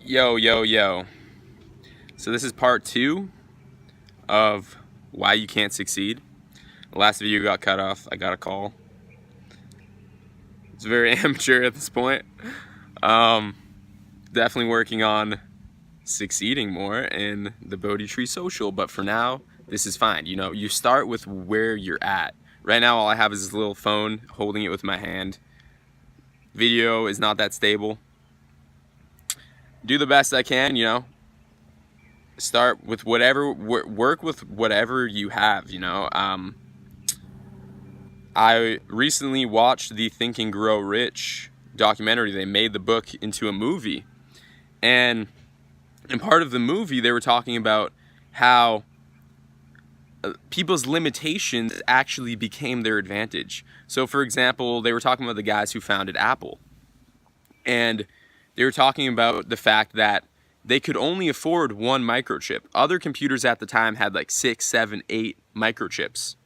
Yo, yo, yo. So this is part 2 of why you can't succeed. The last video got cut off. I got a call. It's very amateur at this point. Definitely working on succeeding more in the Bodhi Tree Social, but for now, this is fine. You know, you start with where you're at. Right now, all I have is this little phone, holding it with my hand. Video is not that stable. Do the best I can, you know. Start with whatever, work with whatever you have, you know. I recently watched the Think and Grow Rich documentary. They made the book into a movie. And in part of the movie, they were talking about how people's limitations actually became their advantage. So, for example, they were talking about the guys who founded Apple. And they were talking about the fact that they could only afford one microchip. Other computers at the time had like 6, 7, 8 microchips.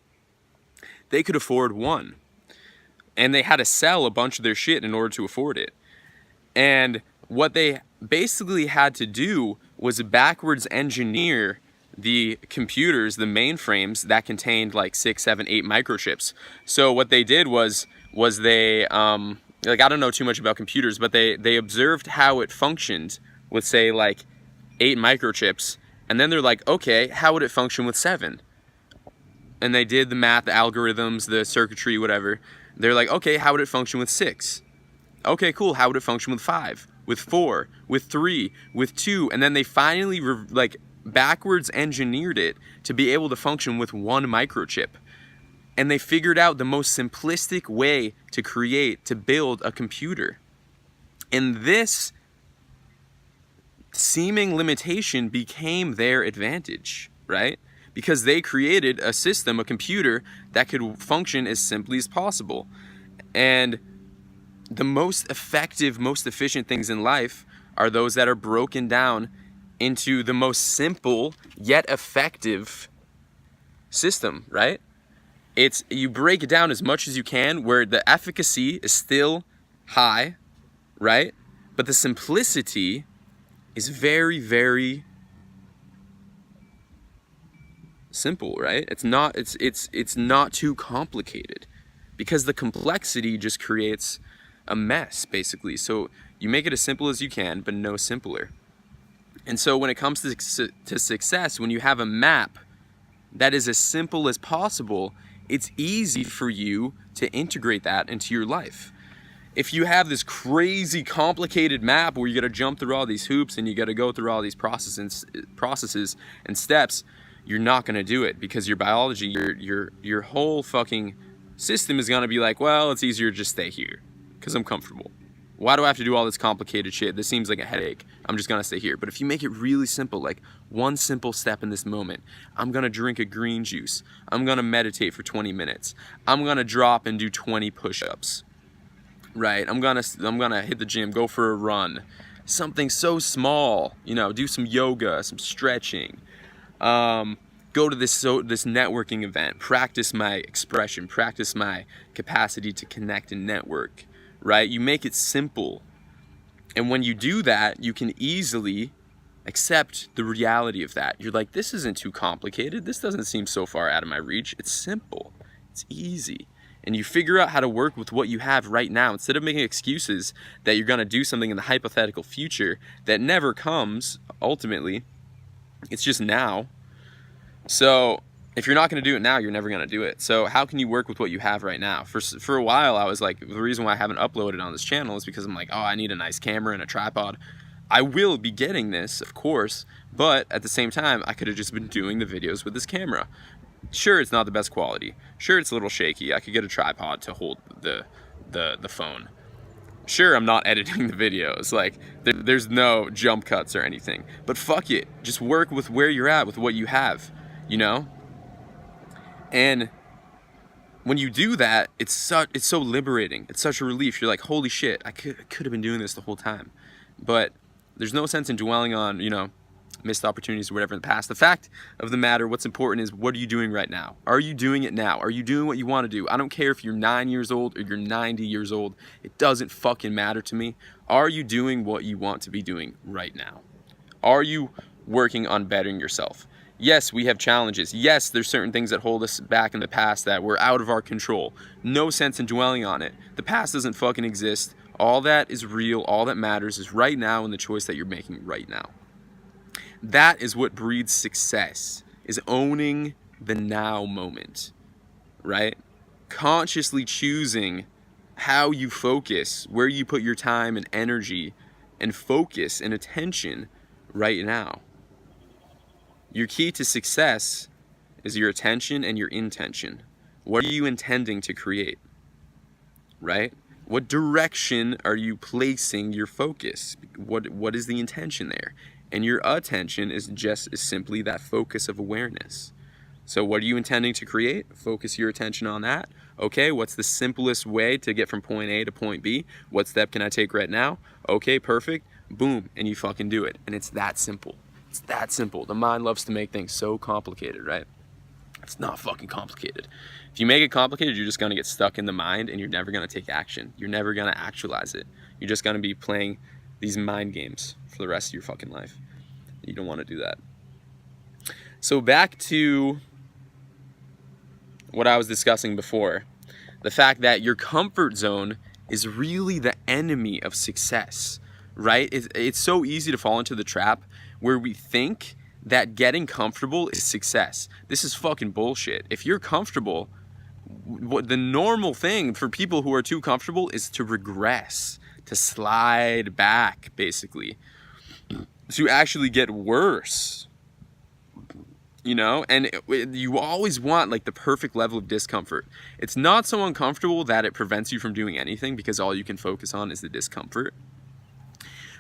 They could afford one. And they had to sell a bunch of their shit in order to afford it. And what they basically had to do was backwards engineer the computers, the mainframes that contained like 6, 7, 8 microchips. So what they did was they, like, I don't know too much about computers, but they observed how it functioned with, say, like 8 microchips, and then they're like, okay, how would it function with 7? And they did the math, the algorithms, the circuitry, whatever. They're like, okay, how would it function with 6? Okay, cool, how would it function with 5? With 4? With 3? With 2? And then they finally, backwards engineered it to be able to function with 1 microchip. And they figured out the most simplistic way to build a computer. And this seeming limitation became their advantage, right? Because they created a system, a computer, that could function as simply as possible. And the most effective, most efficient things in life are those that are broken down into the most simple yet effective system, right? You break it down as much as you can where the efficacy is still high, right? But the simplicity is very, very simple, right? It's not too complicated, because the complexity just creates a mess, basically. So you make it as simple as you can, but no simpler. And so when it comes to success, when you have a map that is as simple as possible, it's easy for you to integrate that into your life. If you have this crazy complicated map where you gotta jump through all these hoops and you gotta go through all these processes and steps, you're not gonna do it, because your biology, your whole fucking system is gonna be like, well, it's easier to just stay here because I'm comfortable. Why do I have to do all this complicated shit? This seems like a headache. I'm just gonna stay here. But if you make it really simple, like one simple step in this moment, I'm gonna drink a green juice. I'm gonna meditate for 20 minutes. I'm gonna drop and do 20 push-ups. Right? I'm gonna hit the gym, go for a run. Something so small, you know, do some yoga, some stretching. Go to this networking event, practice my expression, practice my capacity to connect and network. Right? You make it simple. And when you do that, you can easily accept the reality of that. You're like, this isn't too complicated. This doesn't seem so far out of my reach. It's simple. It's easy. And you figure out how to work with what you have right now, instead of making excuses that you're going to do something in the hypothetical future that never comes, ultimately. It's just now. So if you're not going to do it now, you're never going to do it. So how can you work with what you have right now? For a while, I was like, the reason why I haven't uploaded on this channel is because I'm like, oh, I need a nice camera and a tripod. I will be getting this, of course, but at the same time, I could have just been doing the videos with this camera. Sure, it's not the best quality. Sure, it's a little shaky. I could get a tripod to hold the phone. Sure, I'm not editing the videos. Like, there's no jump cuts or anything. But fuck it. Just work with where you're at, with what you have, you know? And when you do that, it's so liberating. It's such a relief. You're like, holy shit, I could have been doing this the whole time. But there's no sense in dwelling on, you know, missed opportunities or whatever in the past. The fact of the matter, what's important is, what are you doing right now? Are you doing it now? Are you doing what you want to do? I don't care if you're 9 years old or you're 90 years old. It doesn't fucking matter to me. Are you doing what you want to be doing right now? Are you working on bettering yourself? Yes, we have challenges. Yes, there's certain things that hold us back in the past that were out of our control. No sense in dwelling on it. The past doesn't fucking exist. All that is real. All that matters is right now and the choice that you're making right now. That is what breeds success, is owning the now moment, right? Consciously choosing how you focus, where you put your time and energy and focus and attention right now. Your key to success is your attention and your intention. What are you intending to create, right? What direction are you placing your focus? What is the intention there? And your attention is simply that focus of awareness. So what are you intending to create? Focus your attention on that. Okay, what's the simplest way to get from point A to point B? What step can I take right now? Okay, perfect. Boom, and you fucking do it. And it's that simple. It's that simple. The mind loves to make things so complicated, right? It's not fucking complicated. If you make it complicated, you're just gonna get stuck in the mind and you're never gonna take action. You're never gonna actualize it. You're just gonna be playing these mind games for the rest of your fucking life. You don't want to do that. So back to what I was discussing before, the fact that your comfort zone is really the enemy of success, right? It's so easy to fall into the trap where we think that getting comfortable is success. This is fucking bullshit. If you're comfortable, what the normal thing for people who are too comfortable is to regress, to slide back, basically, to actually get worse, you know? And you always want like the perfect level of discomfort. It's not so uncomfortable that it prevents you from doing anything because all you can focus on is the discomfort.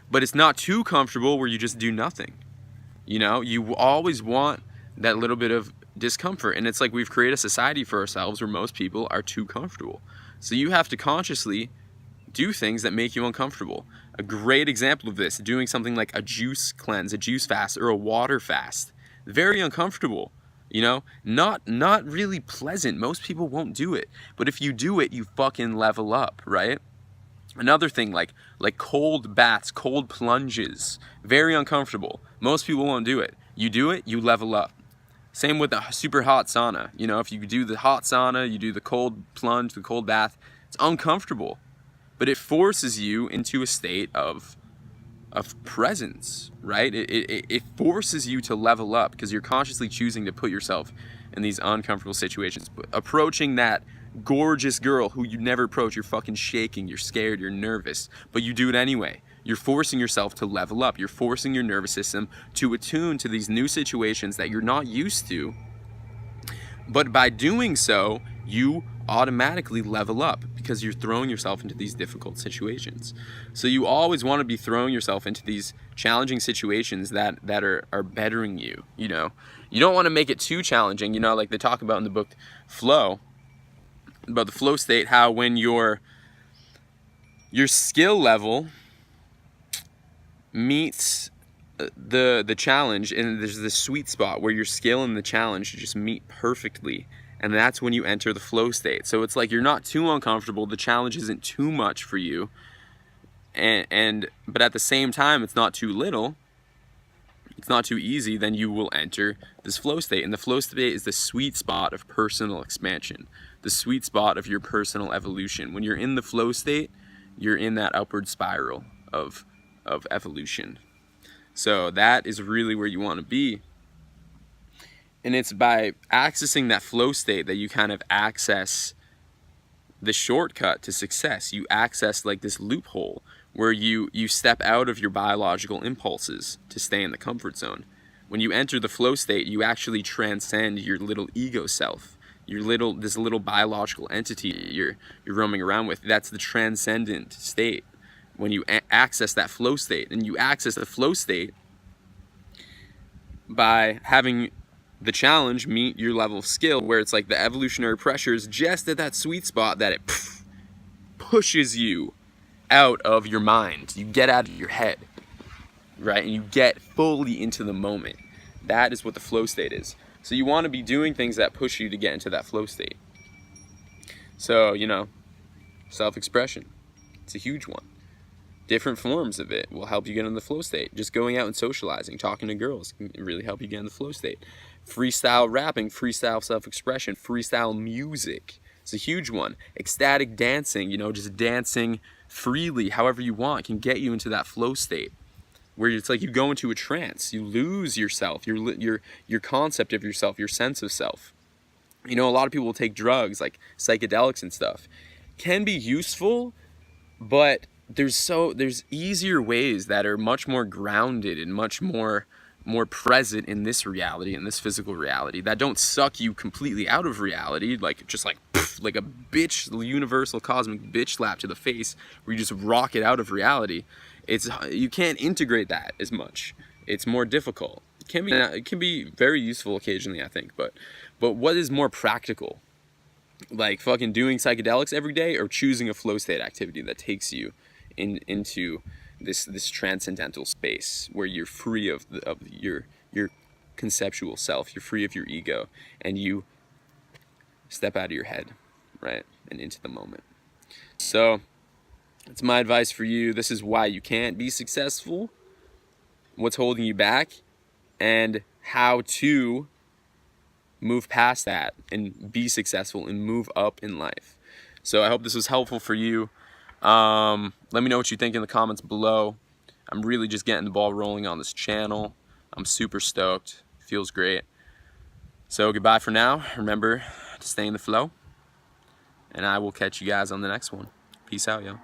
But it's not too comfortable where you just do nothing. You know, you always want that little bit of discomfort. And it's like we've created a society for ourselves where most people are too comfortable. So you have to consciously do things that make you uncomfortable. A great example of this, doing something like a juice cleanse, a juice fast, or a water fast. Very uncomfortable, you know, not really pleasant. Most people won't do it. But if you do it, you fucking level up, right? Another thing, like cold baths, cold plunges, very uncomfortable. Most people won't do it. You do it, you level up. Same with the super hot sauna. You know, if you do the hot sauna, you do the cold plunge, the cold bath, it's uncomfortable. But it forces you into a state of presence, right? It forces you to level up because you're consciously choosing to put yourself in these uncomfortable situations. Approaching that gorgeous girl who you never approach, you're fucking shaking, you're scared, you're nervous, but you do it anyway. You're forcing yourself to level up. You're forcing your nervous system to attune to these new situations that you're not used to. But by doing so, you automatically level up because you're throwing yourself into these difficult situations. So you always want to be throwing yourself into these challenging situations that are bettering you, you know. You don't want to make it too challenging, you know, like they talk about in the book Flow, about the flow state, how when your skill level meets the challenge, and there's this sweet spot where your skill and the challenge just meet perfectly, and that's when you enter the flow state. So it's like you're not too uncomfortable, the challenge isn't too much for you, but at the same time it's not too little, it's not too easy. Then you will enter this flow state, and the flow state is the sweet spot of personal expansion, the sweet spot of your personal evolution. When you're in the flow state, you're in that upward spiral of evolution. So that is really where you want to be. And it's by accessing that flow state that you kind of access the shortcut to success. You access like this loophole where you step out of your biological impulses to stay in the comfort zone. When you enter the flow state, you actually transcend your little ego self, this little biological entity you're roaming around with. That's the transcendent state. When you access that flow state, and you access the flow state by having the challenge meet your level of skill, where it's like the evolutionary pressure is just at that sweet spot that it pushes you out of your mind. You get out of your head. right? And you get fully into the moment. That is what the flow state is. So you want to be doing things that push you to get into that flow state. So, you know, self-expression, it's a huge one. Different forms of it will help you get in the flow state. Just going out and socializing, talking to girls can really help you get in the flow state. Freestyle rapping, freestyle self-expression, freestyle music. It's a huge one. Ecstatic dancing, you know, just dancing freely, however you want, can get you into that flow state where it's like you go into a trance. You lose yourself, your concept of yourself, your sense of self. You know, a lot of people will take drugs like psychedelics and stuff. Can be useful, but there's easier ways that are much more grounded and much more present in this reality, in this physical reality, that don't suck you completely out of reality, like just like poof, like a bitch, universal cosmic bitch slap to the face, where you just rock it out of reality. You can't integrate that as much. It's more difficult. It can be very useful occasionally, I think, but what is more practical? Like fucking doing psychedelics every day, or choosing a flow state activity that takes you into this transcendental space where you're free of your conceptual self, you're free of your ego, and you step out of your head, right, and into the moment. So it's my advice for you. This is why you can't be successful, what's holding you back, and how to move past that and be successful and move up in life. So I hope this was helpful for you. Let me know what you think in the comments below. I'm really just getting the ball rolling on this channel. I'm super stoked. Feels great. So goodbye for now. Remember to stay in the flow, and I will catch you guys on the next one. Peace out, yo.